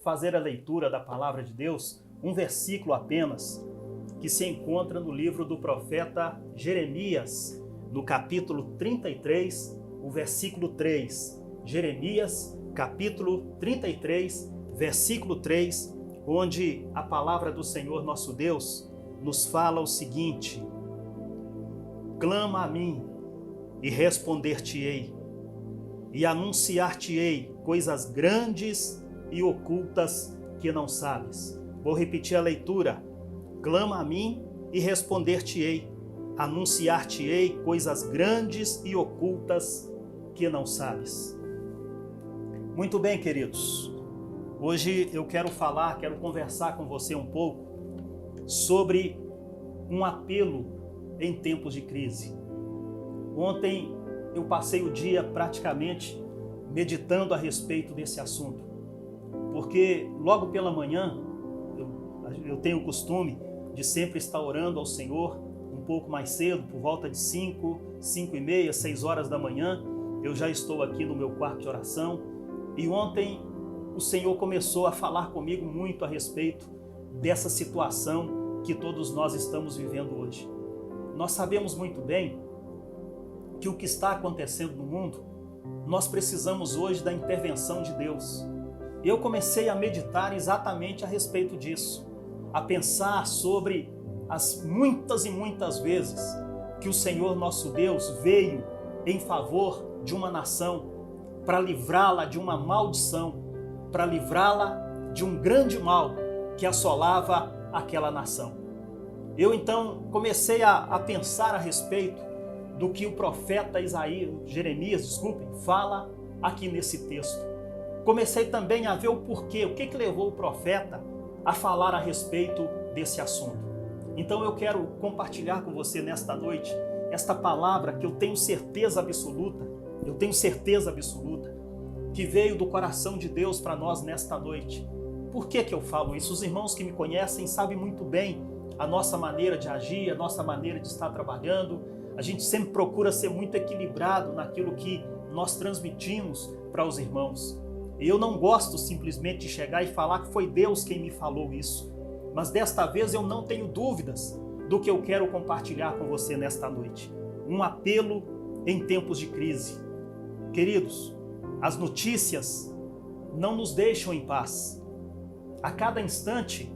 fazer a leitura da palavra de Deus, um versículo apenas, que se encontra no livro do profeta Jeremias, no capítulo 33, o versículo 3. Jeremias, capítulo 33, versículo 3, onde a palavra do Senhor nosso Deus nos fala o seguinte: clama a mim e responder-te-ei, e anunciar-te-ei coisas grandes e ocultas que não sabes. Vou repetir a leitura. Clama a mim e responder-te-ei, anunciar-te-ei coisas grandes e ocultas que não sabes. Muito bem, queridos. Hoje eu quero conversar com você um pouco sobre um apelo em tempos de crise. Ontem eu passei o dia praticamente meditando a respeito desse assunto, porque logo pela manhã eu tenho o costume de sempre estar orando ao Senhor um pouco mais cedo, por volta de 5, 5h30, 6 horas da manhã, eu já estou aqui no meu quarto de oração, e ontem o Senhor começou a falar comigo muito a respeito dessa situação que todos nós estamos vivendo hoje. Nós sabemos muito bem que o que está acontecendo no mundo, nós precisamos hoje da intervenção de Deus. Eu comecei a meditar exatamente a respeito disso, a pensar sobre as muitas e muitas vezes que o Senhor nosso Deus veio em favor de uma nação para livrá-la de uma maldição, para livrá-la de um grande mal que assolava aquela nação. Eu então comecei a pensar a respeito do que o profeta Jeremias, fala aqui nesse texto. Comecei também a ver o porquê, o que levou o profeta a falar a respeito desse assunto. Então eu quero compartilhar com você nesta noite esta palavra que eu tenho certeza absoluta que veio do coração de Deus para nós nesta noite. Por que eu falo isso? Os irmãos que me conhecem sabem muito bem a nossa maneira de agir, a nossa maneira de estar trabalhando. A gente sempre procura ser muito equilibrado naquilo que nós transmitimos para os irmãos. Eu não gosto simplesmente de chegar e falar que foi Deus quem me falou isso, mas desta vez eu não tenho dúvidas do que eu quero compartilhar com você nesta noite. Um apelo em tempos de crise. Queridos, as notícias não nos deixam em paz. A cada instante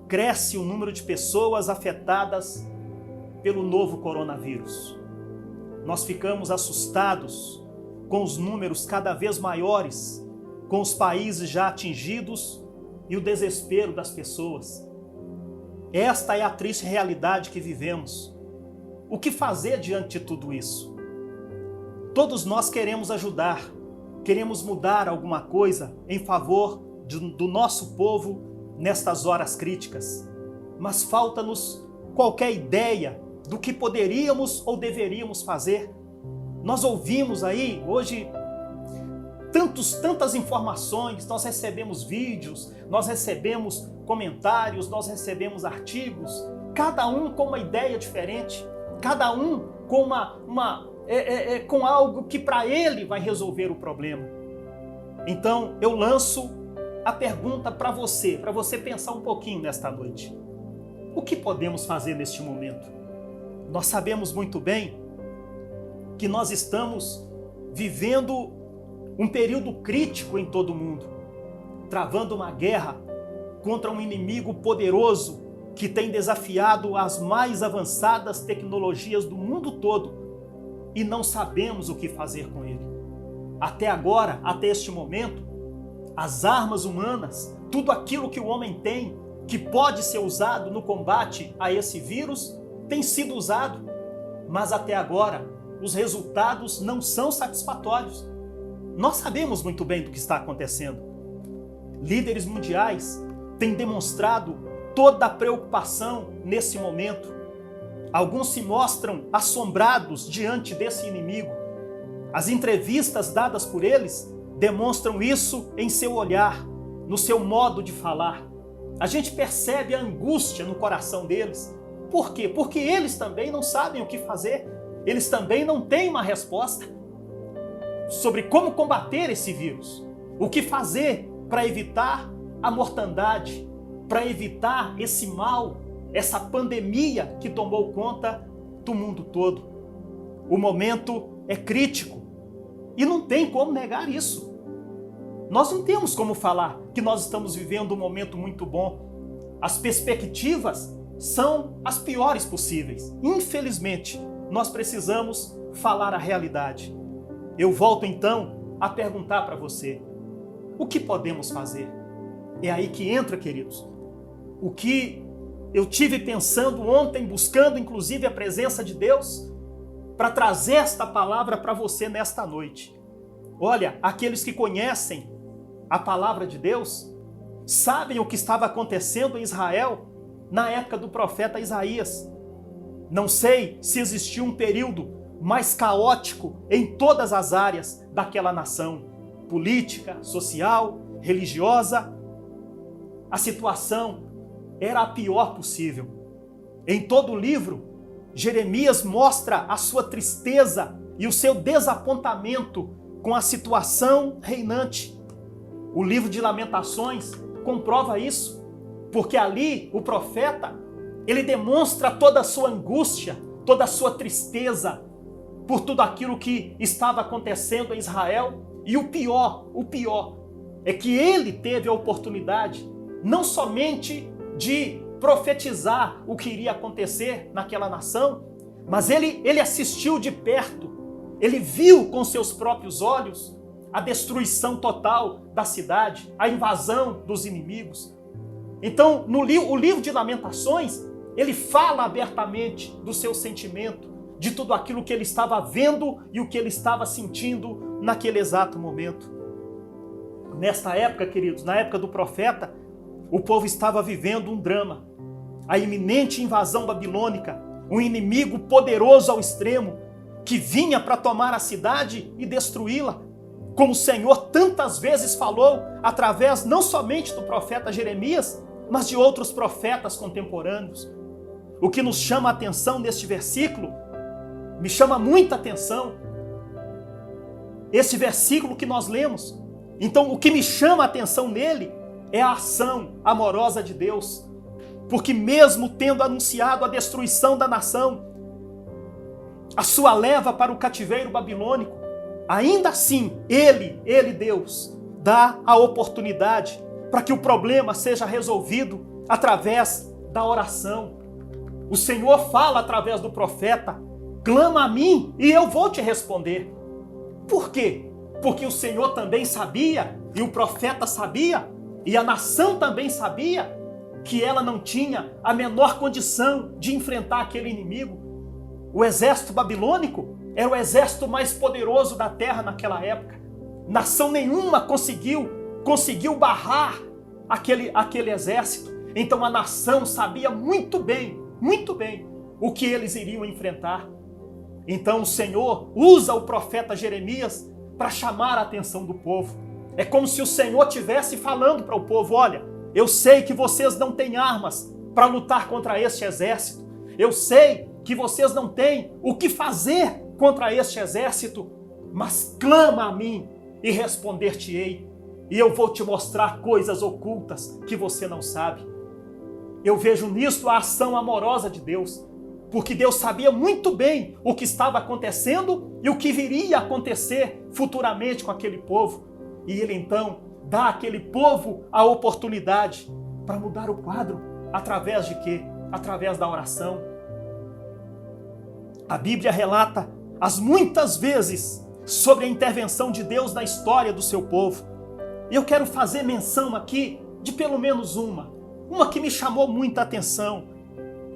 cresce o número de pessoas afetadas pelo novo coronavírus. Nós ficamos assustados com os números cada vez maiores, com os países já atingidos e o desespero das pessoas. Esta é a triste realidade que vivemos. O que fazer diante de tudo isso? Todos nós queremos ajudar, queremos mudar alguma coisa em favor do nosso povo nestas horas críticas, mas falta-nos qualquer ideia do que poderíamos ou deveríamos fazer. Nós ouvimos aí hoje tantas informações, nós recebemos vídeos, nós recebemos comentários, nós recebemos artigos, cada um com uma ideia diferente, cada um com com algo que para ele vai resolver o problema. Então eu lanço a pergunta para você pensar um pouquinho nesta noite. O que podemos fazer neste momento? Nós sabemos muito bem que nós estamos vivendo um período crítico em todo o mundo, travando uma guerra contra um inimigo poderoso que tem desafiado as mais avançadas tecnologias do mundo todo e não sabemos o que fazer com ele. Até agora, até este momento, as armas humanas, tudo aquilo que o homem tem que pode ser usado no combate a esse vírus, tem sido usado, mas até agora os resultados não são satisfatórios. Nós sabemos muito bem do que está acontecendo. Líderes mundiais têm demonstrado toda a preocupação nesse momento. Alguns se mostram assombrados diante desse inimigo. As entrevistas dadas por eles demonstram isso em seu olhar, no seu modo de falar. A gente percebe a angústia no coração deles. Por quê? Porque eles também não sabem o que fazer. Eles também não têm uma resposta sobre como combater esse vírus. O que fazer para evitar a mortandade, para evitar esse mal, essa pandemia que tomou conta do mundo todo. O momento é crítico e não tem como negar isso. Nós não temos como falar que nós estamos vivendo um momento muito bom. As perspectivas são as piores possíveis. Infelizmente, nós precisamos falar a realidade. Eu volto então a perguntar para você: o que podemos fazer? É aí que entra, queridos, o que eu tive pensando ontem, buscando inclusive a presença de Deus, para trazer esta palavra para você nesta noite. Olha, aqueles que conhecem a palavra de Deus sabem o que estava acontecendo em Israel na época do profeta Isaías. Não sei se existiu um período mais caótico em todas as áreas daquela nação, política, social, religiosa. A situação era a pior possível. Em todo o livro, Jeremias mostra a sua tristeza e o seu desapontamento com a situação reinante. O livro de Lamentações comprova isso, porque ali o profeta, ele demonstra toda a sua angústia, toda a sua tristeza por tudo aquilo que estava acontecendo em Israel. E o pior é que ele teve a oportunidade não somente de profetizar o que iria acontecer naquela nação, mas ele assistiu de perto, ele viu com seus próprios olhos a destruição total da cidade, a invasão dos inimigos. Então, o livro de Lamentações, ele fala abertamente do seu sentimento, de tudo aquilo que ele estava vendo e o que ele estava sentindo naquele exato momento. Nesta época, queridos, na época do profeta, o povo estava vivendo um drama. A iminente invasão babilônica, um inimigo poderoso ao extremo, que vinha para tomar a cidade e destruí-la, como o Senhor tantas vezes falou, através não somente do profeta Jeremias, mas de outros profetas contemporâneos. O que nos chama a atenção neste versículo, me chama muita atenção, esse versículo que nós lemos. Então, o que me chama a atenção nele é a ação amorosa de Deus, porque mesmo tendo anunciado a destruição da nação, a sua leva para o cativeiro babilônico, ainda assim, Deus, dá a oportunidade para que o problema seja resolvido através da oração. O Senhor fala através do profeta: clama a mim e eu vou te responder. Por quê? Porque o Senhor também sabia, e o profeta sabia, e a nação também sabia, que ela não tinha a menor condição de enfrentar aquele inimigo. O exército babilônico era o exército mais poderoso da terra naquela época. Nação nenhuma conseguiu barrar aquele exército. Então a nação sabia muito bem, o que eles iriam enfrentar. Então o Senhor usa o profeta Jeremias para chamar a atenção do povo. É como se o Senhor estivesse falando para o povo: olha, eu sei que vocês não têm armas para lutar contra este exército. Eu sei que vocês não têm o que fazer contra este exército, mas clama a mim e responder-te-ei, e eu vou te mostrar coisas ocultas que você não sabe. Eu vejo nisto a ação amorosa de Deus, porque Deus sabia muito bem o que estava acontecendo e o que viria a acontecer futuramente com aquele povo. E Ele então dá àquele povo a oportunidade para mudar o quadro. Através de quê? Através da oração. A Bíblia relata as muitas vezes sobre a intervenção de Deus na história do seu povo. E eu quero fazer menção aqui de pelo menos uma que me chamou muita atenção.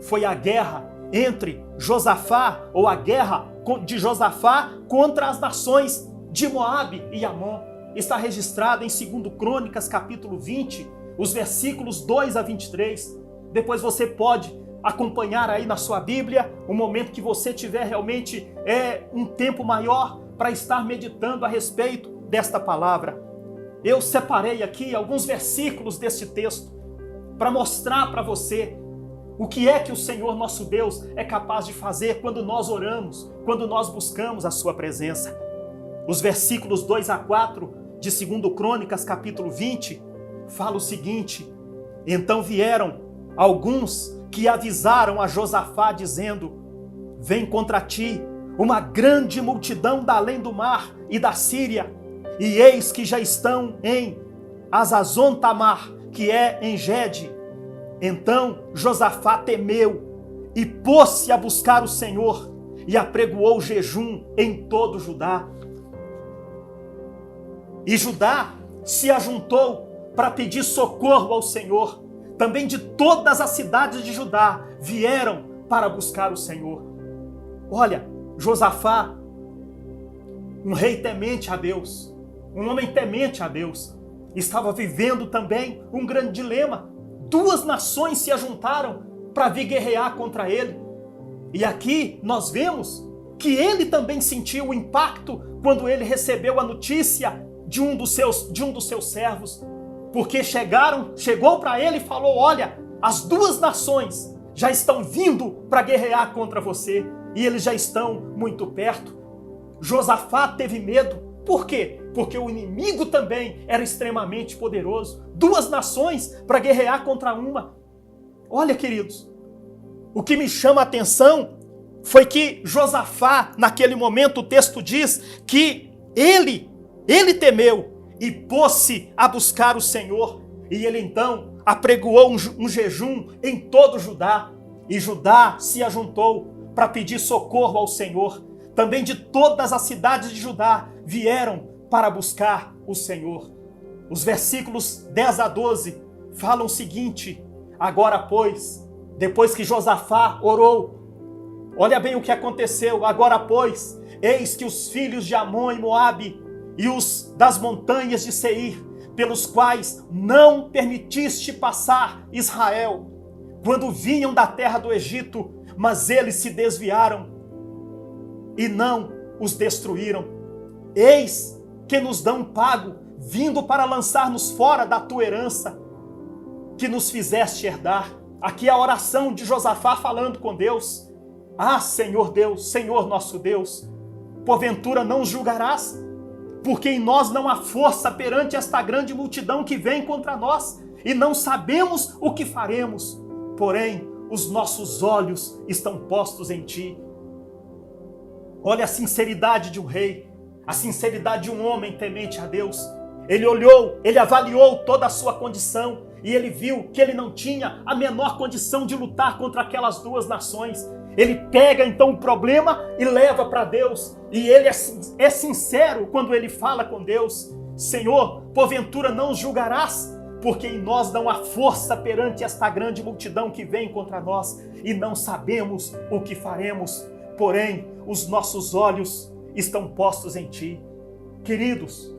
Foi a guerra entre Josafá, ou a guerra de Josafá contra as nações de Moabe e Amon. Está registrado em 2 Crônicas, capítulo 20, os versículos 2 a 23. Depois você pode acompanhar aí na sua Bíblia, o momento que você tiver realmente um tempo maior para estar meditando a respeito desta palavra. Eu separei aqui alguns versículos deste texto para mostrar para você o que é que o Senhor nosso Deus é capaz de fazer quando nós oramos, quando nós buscamos a sua presença. Os versículos 2 a 4 de 2 Crônicas, capítulo 20, fala o seguinte: então vieram alguns que avisaram a Josafá, dizendo: vem contra ti uma grande multidão da além do mar e da Síria, e eis que já estão em Hazazon Tamar, que é em Gede. Então Josafá temeu e pôs-se a buscar o Senhor, e apregoou jejum em todo Judá. E Judá se ajuntou para pedir socorro ao Senhor. Também de todas as cidades de Judá vieram para buscar o Senhor. Olha, Josafá, um rei temente a Deus, um homem temente a Deus, estava vivendo também um grande dilema. Duas nações se ajuntaram para vir guerrear contra ele. E aqui nós vemos que ele também sentiu o impacto quando ele recebeu a notícia de um dos seus servos, porque chegou para ele e falou: olha, as duas nações já estão vindo para guerrear contra você, e eles já estão muito perto. Josafá teve medo. Por quê? Porque o inimigo também era extremamente poderoso. Duas nações para guerrear contra uma. Olha, queridos, o que me chama a atenção foi que Josafá, naquele momento, o texto diz que ele temeu e pôs-se a buscar o Senhor. E ele então apregoou um jejum em todo Judá. E Judá se ajuntou para pedir socorro ao Senhor. Também de todas as cidades de Judá vieram para buscar o Senhor. Os versículos 10 a 12 falam o seguinte: agora, pois, depois que Josafá orou, olha bem o que aconteceu. Agora, pois, eis que os filhos de Amon e Moabe e os das montanhas de Seir, pelos quais não permitiste passar Israel, quando vinham da terra do Egito, mas eles se desviaram e não os destruíram. Eis que nos dão pago, vindo para lançar-nos fora da tua herança, que nos fizeste herdar. Aqui a oração de Josafá falando com Deus. Ah, Senhor Deus, Senhor nosso Deus, porventura não os julgarás? Porque em nós não há força perante esta grande multidão que vem contra nós, e não sabemos o que faremos. Porém, os nossos olhos estão postos em ti. Olha a sinceridade de um rei, a sinceridade de um homem temente a Deus. Ele olhou, ele avaliou toda a sua condição e ele viu que ele não tinha a menor condição de lutar contra aquelas duas nações. Ele pega então o problema e leva para Deus. E ele é sincero quando ele fala com Deus: Senhor, porventura não os julgarás? Porque em nós não há força perante esta grande multidão que vem contra nós, e não sabemos o que faremos. Porém, os nossos olhos estão postos em ti. Queridos,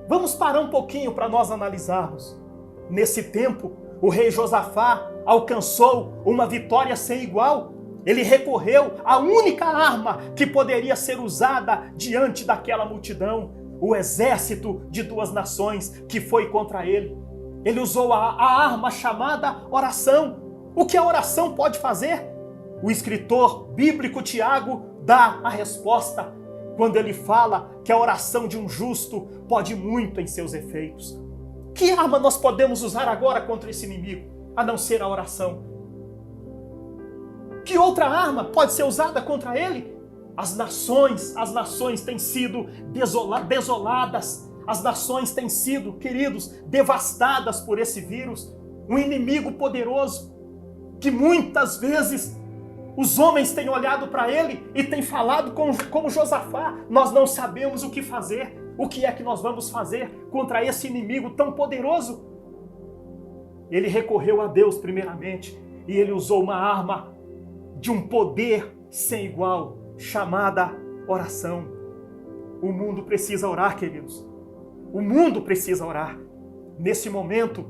vamos parar um pouquinho para nós analisarmos. Nesse tempo, o rei Josafá alcançou uma vitória sem igual. Ele recorreu à única arma que poderia ser usada diante daquela multidão, o exército de duas nações que foi contra ele. Ele usou a arma chamada oração. O que a oração pode fazer? O escritor bíblico Tiago dá a resposta quando ele fala que a oração de um justo pode muito em seus efeitos. Que arma nós podemos usar agora contra esse inimigo, a não ser a oração? Que outra arma pode ser usada contra ele? As nações têm sido desoladas. As nações têm sido, queridos, devastadas por esse vírus. Um inimigo poderoso que muitas vezes os homens têm olhado para ele e têm falado como Josafá: nós não sabemos o que fazer. O que é que nós vamos fazer contra esse inimigo tão poderoso? Ele recorreu a Deus primeiramente e ele usou uma arma de um poder sem igual, chamada oração. O mundo precisa orar, queridos. O mundo precisa orar. Nesse momento,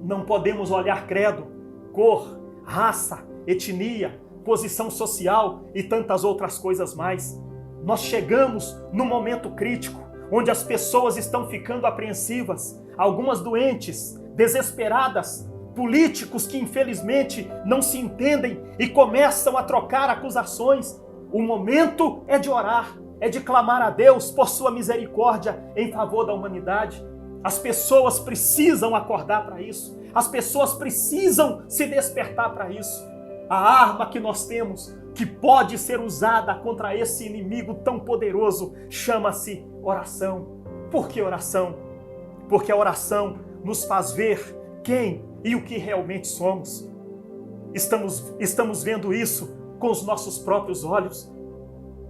não podemos olhar credo, cor, raça, etnia, posição social e tantas outras coisas mais. Nós chegamos num momento crítico, onde as pessoas estão ficando apreensivas, algumas doentes, desesperadas, políticos que infelizmente não se entendem e começam a trocar acusações. O momento é de orar, é de clamar a Deus por sua misericórdia em favor da humanidade. As pessoas precisam acordar para isso. As pessoas precisam se despertar para isso. A arma que nós temos, que pode ser usada contra esse inimigo tão poderoso, chama-se oração. Por que oração? Porque a oração nos faz ver quem e o que realmente somos. Estamos vendo isso com os nossos próprios olhos.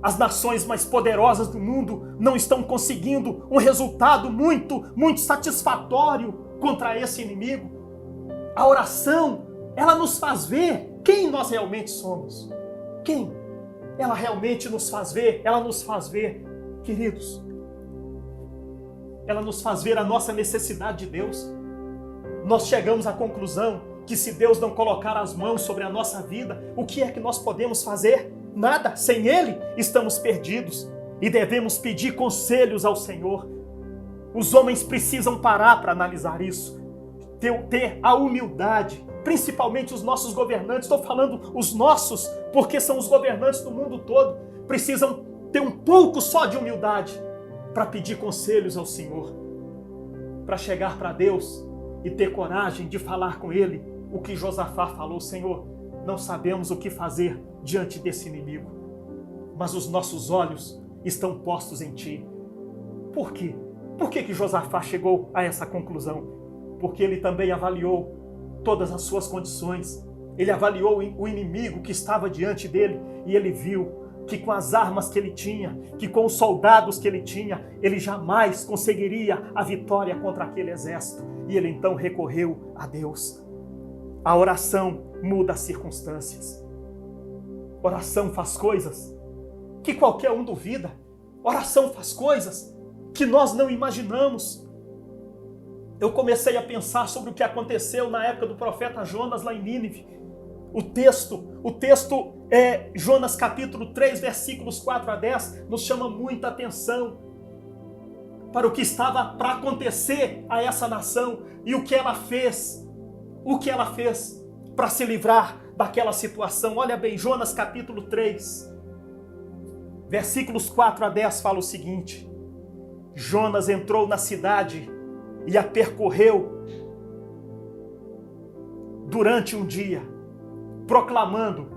As nações mais poderosas do mundo não estão conseguindo um resultado muito satisfatório contra esse inimigo. A oração, ela nos faz ver quem nós realmente somos. Quem? Ela realmente nos faz ver, queridos, ela nos faz ver a nossa necessidade de Deus. Nós chegamos à conclusão que se Deus não colocar as mãos sobre a nossa vida, o que é que nós podemos fazer? Nada. Sem Ele, estamos perdidos e devemos pedir conselhos ao Senhor. Os homens precisam parar para analisar isso, ter a humildade, principalmente os nossos governantes. Estou falando os nossos, porque são os governantes do mundo todo. Precisam ter um pouco só de humildade para pedir conselhos ao Senhor, para chegar para Deus e ter coragem de falar com Ele o que Josafá falou: Senhor, não sabemos o que fazer diante desse inimigo, mas os nossos olhos estão postos em Ti. Por quê? Por que Josafá chegou a essa conclusão? Porque ele também avaliou todas as suas condições. Ele avaliou o inimigo que estava diante dele e ele viu que com as armas que ele tinha, que com os soldados que ele tinha, ele jamais conseguiria a vitória contra aquele exército. E ele então recorreu a Deus. A oração muda as circunstâncias. Oração faz coisas que qualquer um duvida. Oração faz coisas que nós não imaginamos. Eu comecei a pensar sobre o que aconteceu na época do profeta Jonas lá em Nínive. O texto é Jonas capítulo 3, versículos 4 a 10, nos chama muita atenção para o que estava para acontecer a essa nação e o que ela fez para se livrar daquela situação. Olha bem, Jonas capítulo 3, versículos 4 a 10 fala o seguinte: Jonas entrou na cidade e a percorreu durante um dia, proclamando: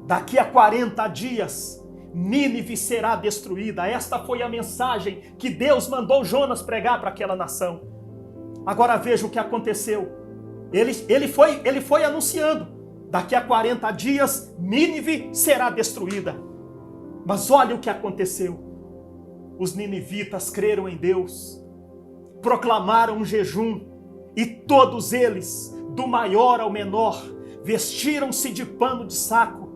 daqui a 40 dias Nínive será destruída. Esta foi a mensagem que Deus mandou Jonas pregar para aquela nação. Agora veja o que aconteceu. Ele foi anunciando: daqui a 40 dias Nínive será destruída. Mas olha o que aconteceu. Os ninivitas creram em Deus, proclamaram um jejum, e todos eles, do maior ao menor, vestiram-se de pano de saco.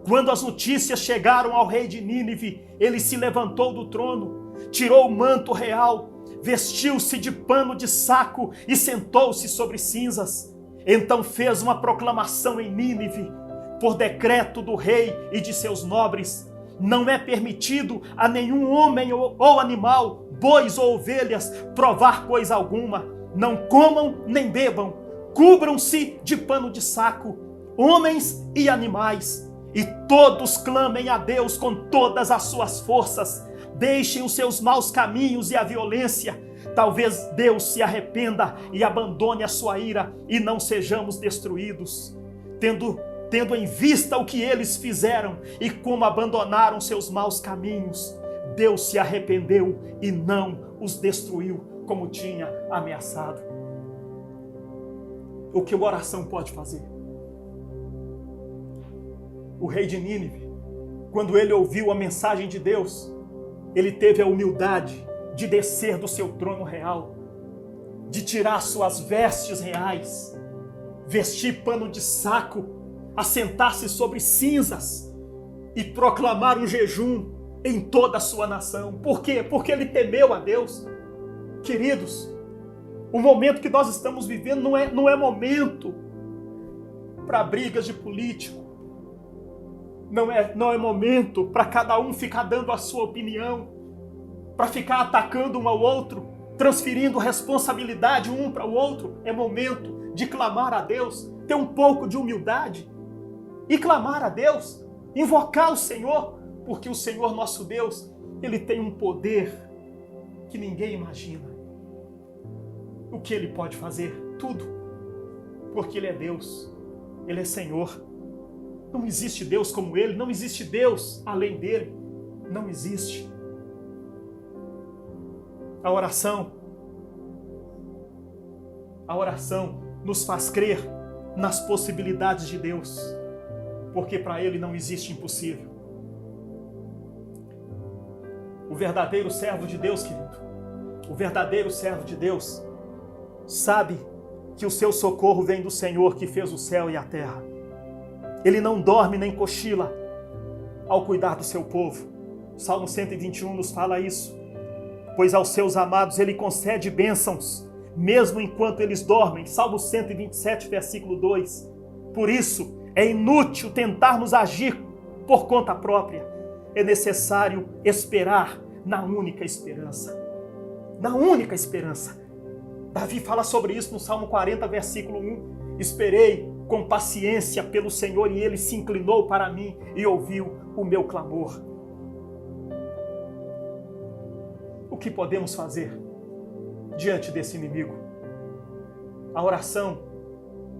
Quando as notícias chegaram ao rei de Nínive, ele se levantou do trono, tirou o manto real, vestiu-se de pano de saco e sentou-se sobre cinzas. Então fez uma proclamação em Nínive, por decreto do rei e de seus nobres: não é permitido a nenhum homem ou animal, bois ou ovelhas, provar coisa alguma. Não comam nem bebam, cubram-se de pano de saco, homens e animais, e todos clamem a Deus com todas as suas forças. Deixem os seus maus caminhos e a violência. Talvez Deus se arrependa e abandone a sua ira e não sejamos destruídos. Tendo em vista o que eles fizeram e como abandonaram seus maus caminhos, Deus se arrependeu e não os destruiu como tinha ameaçado. O que uma oração pode fazer? O rei de Nínive, quando ele ouviu a mensagem de Deus, ele teve a humildade de descer do seu trono real, de tirar suas vestes reais, vestir pano de saco, assentar-se sobre cinzas e proclamar um jejum em toda a sua nação. Por quê? Porque ele temeu a Deus. Queridos, o momento que nós estamos vivendo não é momento para brigas de político. Não é momento para cada um ficar dando a sua opinião, para ficar atacando um ao outro, transferindo responsabilidade um para o outro. É momento de clamar a Deus, ter um pouco de humildade e clamar a Deus, invocar o Senhor, porque o Senhor nosso Deus, Ele tem um poder que ninguém imagina. o que Ele pode fazer? Tudo. Porque Ele é Deus. Ele é Senhor. Não existe Deus como Ele. Não existe Deus além dEle. Não existe. A oração nos faz crer nas possibilidades de Deus. Porque para Ele não existe impossível. O verdadeiro servo de Deus, querido, o verdadeiro servo de Deus sabe que o seu socorro vem do Senhor que fez o céu e a terra. Ele não dorme nem cochila ao cuidar do seu povo. Salmo 121 nos fala isso. Pois aos seus amados Ele concede bênçãos, mesmo enquanto eles dormem. Salmo 127, versículo 2. Por isso, é inútil tentarmos agir por conta própria. É necessário esperar na única esperança. Na única esperança. Davi fala sobre isso no Salmo 40, versículo 1. Esperei com paciência pelo Senhor e Ele se inclinou para mim e ouviu o meu clamor. O que podemos fazer diante desse inimigo? A oração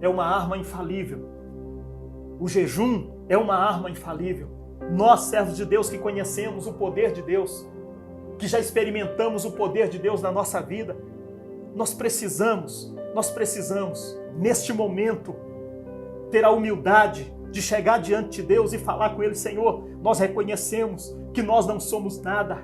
é uma arma infalível. O jejum é uma arma infalível. Nós, servos de Deus que conhecemos o poder de Deus, que já experimentamos o poder de Deus na nossa vida, nós precisamos, neste momento, ter a humildade de chegar diante de Deus e falar com Ele: Senhor, nós reconhecemos que nós não somos nada,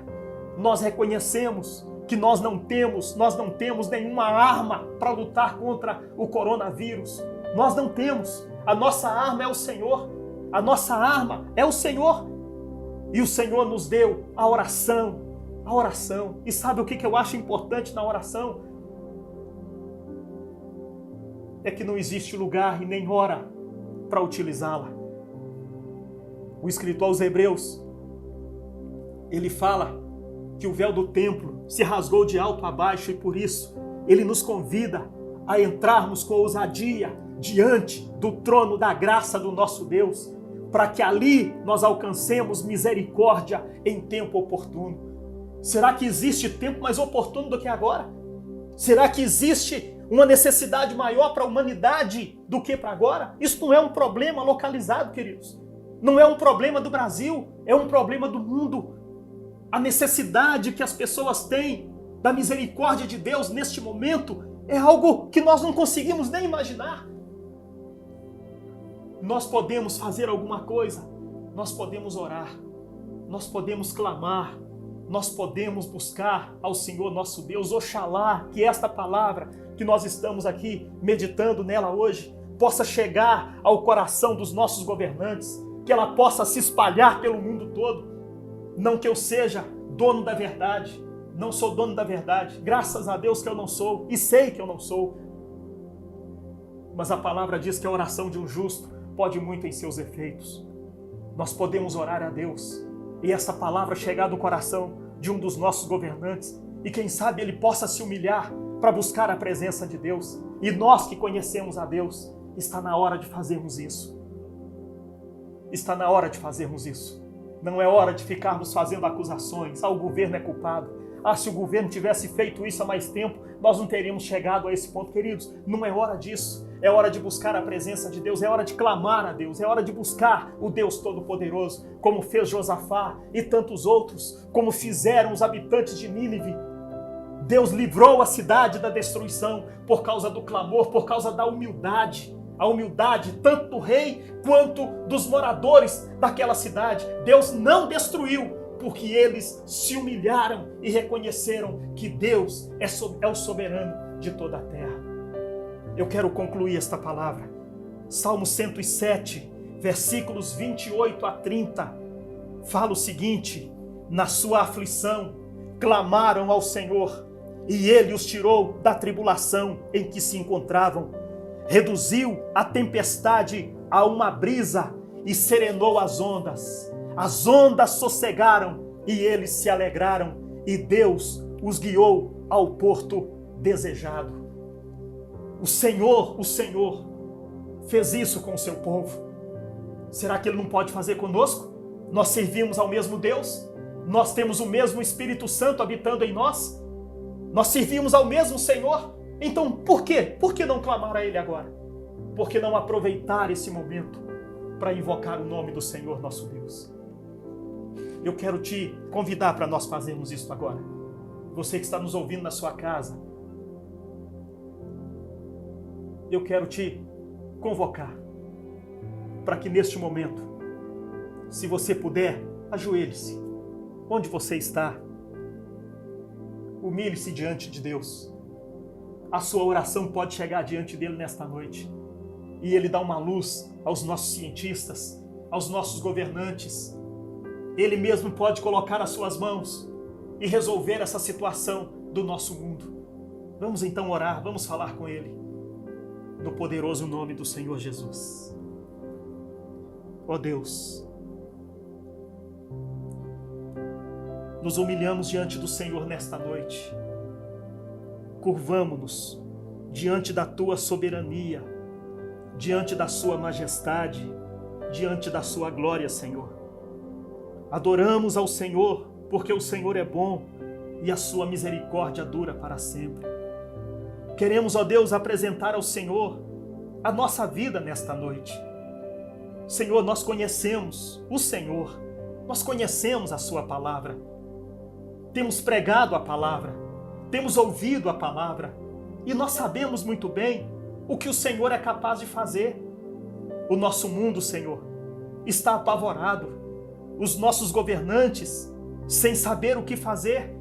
nós reconhecemos que nós não temos nenhuma arma para lutar contra o coronavírus, nós não temos, a nossa arma é o Senhor, a nossa arma é o Senhor, e o Senhor nos deu a oração, e sabe o que eu acho importante na oração? É que não existe lugar e nem hora para utilizá-la. O escritor aos Hebreus, ele fala que o véu do templo se rasgou de alto a baixo e por isso ele nos convida a entrarmos com ousadia diante do trono da graça do nosso Deus, para que ali nós alcancemos misericórdia em tempo oportuno. Será que existe tempo mais oportuno do que agora? Será que existe uma necessidade maior para a humanidade do que para agora? Isso não é um problema localizado, queridos. Não é um problema do Brasil, é um problema do mundo. A necessidade que as pessoas têm da misericórdia de Deus neste momento é algo que nós não conseguimos nem imaginar. Nós podemos fazer alguma coisa, nós podemos orar, nós podemos clamar, nós podemos buscar ao Senhor nosso Deus. Oxalá que esta palavra que nós estamos aqui meditando nela hoje possa chegar ao coração dos nossos governantes, que ela possa se espalhar pelo mundo todo. Não que eu seja dono da verdade, não sou dono da verdade, graças a Deus que eu não sou, e sei que eu não sou. Mas a palavra diz que a oração de um justo pode muito em seus efeitos. Nós podemos orar a Deus e essa palavra chegar do coração de um dos nossos governantes e quem sabe ele possa se humilhar para buscar a presença de Deus. E nós que conhecemos a Deus, está na hora de fazermos isso. Está na hora de fazermos isso. Não é hora de ficarmos fazendo acusações. O governo é culpado. Se o governo tivesse feito isso há mais tempo, nós não teríamos chegado a esse ponto, queridos. Não é hora disso. É hora de buscar a presença de Deus, é hora de clamar a Deus, é hora de buscar o Deus Todo-Poderoso, como fez Josafá e tantos outros, como fizeram os habitantes de Nínive. Deus livrou a cidade da destruição por causa do clamor, por causa da humildade. A humildade tanto do rei quanto dos moradores daquela cidade. Deus não destruiu, porque eles se humilharam e reconheceram que Deus é o soberano de toda a terra. Eu quero concluir esta palavra. Salmo 107, versículos 28 a 30, fala o seguinte: na sua aflição clamaram ao Senhor, e Ele os tirou da tribulação em que se encontravam. Reduziu a tempestade a uma brisa e serenou as ondas. As ondas sossegaram e eles se alegraram, e Deus os guiou ao porto desejado. O Senhor fez isso com o seu povo. Será que Ele não pode fazer conosco? Nós servimos ao mesmo Deus? Nós temos o mesmo Espírito Santo habitando em nós? Nós servimos ao mesmo Senhor? Então, por quê? Por que não clamar a Ele agora? Por que não aproveitar esse momento para invocar o nome do Senhor nosso Deus? Eu quero te convidar para nós fazermos isso agora. Você que está nos ouvindo na sua casa, eu quero te convocar para que neste momento, se você puder, ajoelhe-se. Onde você está, humilhe-se diante de Deus. A sua oração pode chegar diante dele nesta noite. E ele dá uma luz aos nossos cientistas, aos nossos governantes. Ele mesmo pode colocar as suas mãos e resolver essa situação do nosso mundo. Vamos então orar, vamos falar com ele. No poderoso nome do Senhor Jesus. Ó Deus, nos humilhamos diante do Senhor nesta noite. Curvamo-nos diante da Tua soberania, diante da Sua majestade, diante da Sua glória, Senhor. Adoramos ao Senhor, porque o Senhor é bom e a Sua misericórdia dura para sempre. Queremos, ó Deus, apresentar ao Senhor a nossa vida nesta noite. Senhor, nós conhecemos o Senhor, nós conhecemos a Sua palavra. Temos pregado a palavra, temos ouvido a palavra e nós sabemos muito bem o que o Senhor é capaz de fazer. O nosso mundo, Senhor, está apavorado. Os nossos governantes, sem saber o que fazer,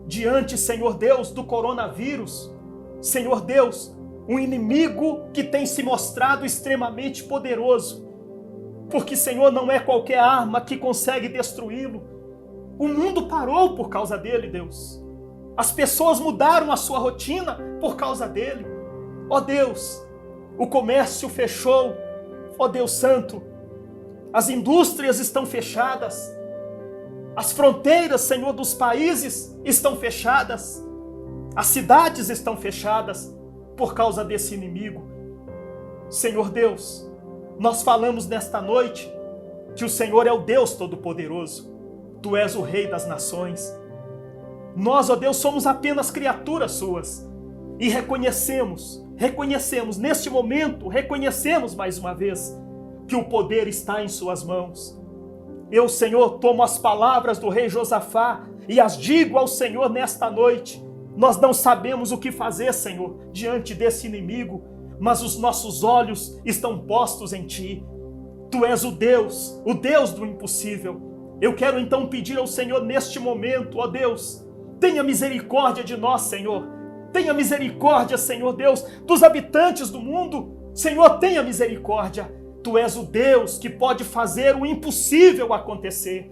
diante, Senhor Deus, do coronavírus. Senhor Deus, um inimigo que tem se mostrado extremamente poderoso, porque, Senhor, não é qualquer arma que consegue destruí-lo. O mundo parou por causa dele, Deus. As pessoas mudaram a sua rotina por causa dele. Ó Deus, o comércio fechou. Ó Deus Santo, as indústrias estão fechadas. As fronteiras, Senhor, dos países estão fechadas. As cidades estão fechadas por causa desse inimigo. Senhor Deus, nós falamos nesta noite que o Senhor é o Deus Todo-Poderoso. Tu és o Rei das nações. Nós, ó Deus, somos apenas criaturas suas. E reconhecemos neste momento, reconhecemos mais uma vez que o poder está em suas mãos. Eu, Senhor, tomo as palavras do rei Josafá e as digo ao Senhor nesta noite. Nós não sabemos o que fazer, Senhor, diante desse inimigo, mas os nossos olhos estão postos em Ti. Tu és o Deus do impossível. Eu quero então pedir ao Senhor neste momento, ó Deus, tenha misericórdia de nós, Senhor. Tenha misericórdia, Senhor Deus, dos habitantes do mundo. Senhor, tenha misericórdia. Tu és o Deus que pode fazer o impossível acontecer.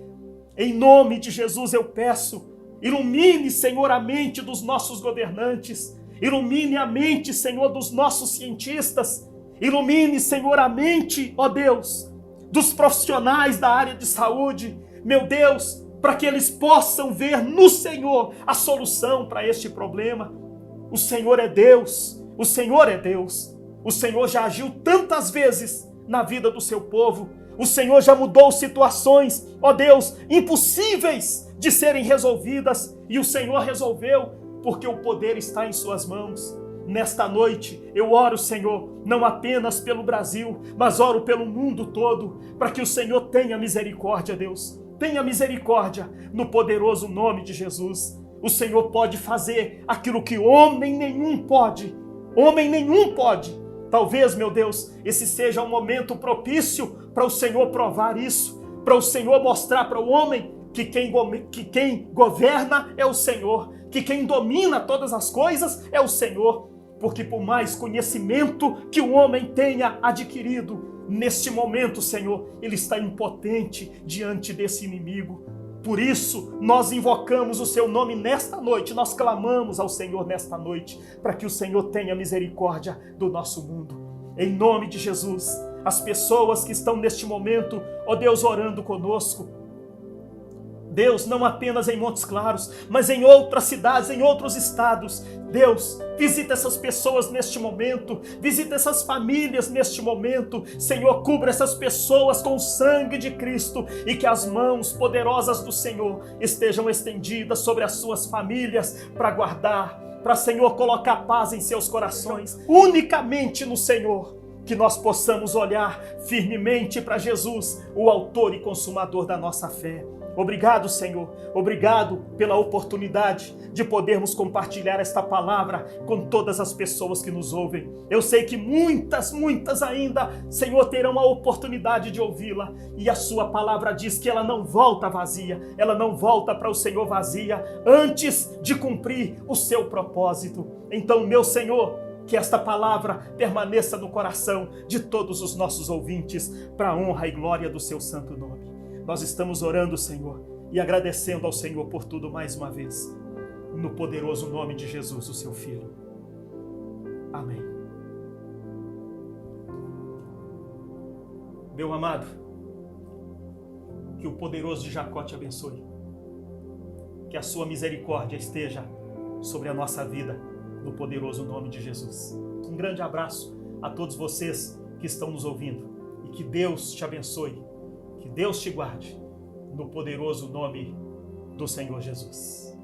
Em nome de Jesus eu peço, ilumine, Senhor, a mente dos nossos governantes. Ilumine a mente, Senhor, dos nossos cientistas. Ilumine, Senhor, a mente, ó Deus, dos profissionais da área de saúde. Meu Deus, para que eles possam ver no Senhor a solução para este problema. O Senhor é Deus, o Senhor é Deus. O Senhor já agiu tantas vezes na vida do seu povo. O Senhor já mudou situações, ó Deus, impossíveis de serem resolvidas. E o Senhor resolveu, porque o poder está em suas mãos. Nesta noite, eu oro, Senhor, não apenas pelo Brasil, mas oro pelo mundo todo, para que o Senhor tenha misericórdia, Deus. Tenha misericórdia no poderoso nome de Jesus. O Senhor pode fazer aquilo que homem nenhum pode. Homem nenhum pode. Talvez, meu Deus, esse seja um momento propício para o Senhor provar isso, para o Senhor mostrar para o homem que quem governa é o Senhor, que quem domina todas as coisas é o Senhor. Porque por mais conhecimento que o homem tenha adquirido, neste momento, Senhor, ele está impotente diante desse inimigo. Por isso, nós invocamos o Seu nome nesta noite, nós clamamos ao Senhor nesta noite, para que o Senhor tenha misericórdia do nosso mundo. Em nome de Jesus, as pessoas que estão neste momento, ó Deus, orando conosco, Deus, não apenas em Montes Claros, mas em outras cidades, em outros estados. Deus, visita essas pessoas neste momento, visita essas famílias neste momento. Senhor, cubra essas pessoas com o sangue de Cristo e que as mãos poderosas do Senhor estejam estendidas sobre as suas famílias para guardar, para, Senhor, colocar paz em seus corações, unicamente no Senhor, que nós possamos olhar firmemente para Jesus, o autor e consumador da nossa fé. Obrigado, Senhor. Obrigado pela oportunidade de podermos compartilhar esta palavra com todas as pessoas que nos ouvem. Eu sei que muitas ainda, Senhor, terão a oportunidade de ouvi-la. E a sua palavra diz que ela não volta vazia. Ela não volta para o Senhor vazia antes de cumprir o seu propósito. Então, meu Senhor, que esta palavra permaneça no coração de todos os nossos ouvintes, para a honra e glória do seu santo nome. Nós estamos orando, Senhor, e agradecendo ao Senhor por tudo mais uma vez, no poderoso nome de Jesus, o seu Filho. Amém. Meu amado, que o poderoso de Jacó te abençoe, que a sua misericórdia esteja sobre a nossa vida, no poderoso nome de Jesus. Um grande abraço a todos vocês que estão nos ouvindo e que Deus te abençoe, que Deus te guarde, no poderoso nome do Senhor Jesus.